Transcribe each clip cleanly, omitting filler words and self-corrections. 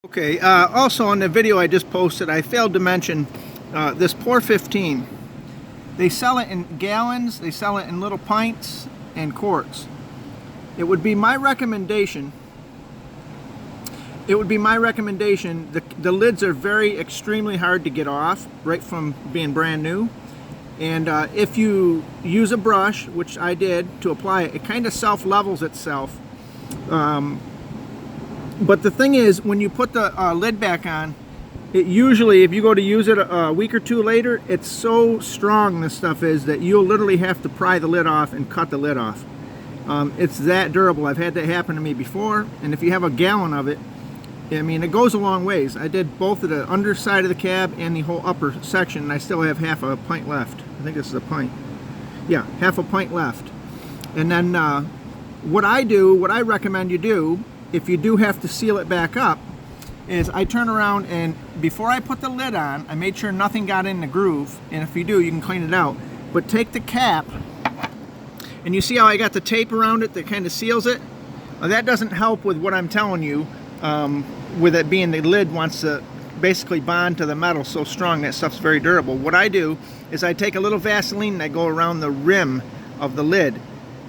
Okay, also on the video I just posted, I failed to mention this Pour 15. They sell it in gallons, they sell it in little pints and quarts. It would be my recommendation, the lids are very extremely hard to get off right from being brand new. And if you use a brush, which I did, to apply it, it kind of self-levels itself. But the thing is, when you put the lid back on, it usually, if you go to use it a week or two later, it's so strong, this stuff is, that you'll literally have to pry the lid off and cut the lid off. It's that durable. I've had that happen to me before, and if you have a gallon of it, I mean, it goes a long ways. I did both of the underside of the cab and the whole upper section, and I still have half a pint left. I think this is a pint. Yeah, half a pint left. And then what I recommend you do, if you do have to seal it back up, is I turn around and before I put the lid on, I made sure nothing got in the groove, and if you do, you can clean it out. But take the cap, and you see how I got the tape around it that kind of seals it? That doesn't help with what I'm telling you, with it being the lid wants to basically bond to the metal so strong. That stuff's very durable. What I do is I take a little Vaseline and I go around the rim of the lid,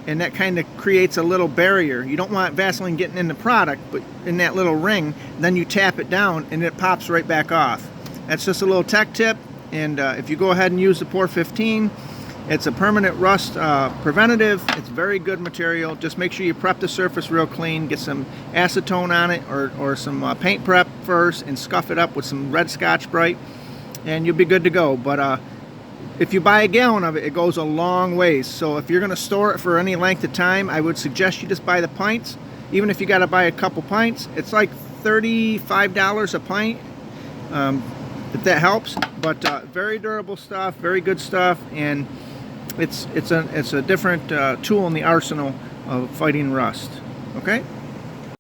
and that kind of creates a little barrier. You don't want Vaseline getting in the product, but in that little ring, then you tap it down and it pops right back off. That's just a little tech tip, and if you go ahead and use the Pour 15, it's a permanent rust preventative. It's very good material. Just make sure you prep the surface real clean, get some acetone on it or some paint prep first, and scuff it up with some red Scotch-Brite, and you'll be good to go. But if you buy a gallon of it, it goes a long ways. So if you're going to store it for any length of time, I would suggest you just buy the pints. Even if you got to buy a couple pints, it's like $35 a pint, if that helps. But very durable stuff, very good stuff, and it's a different tool in the arsenal of fighting rust. Okay.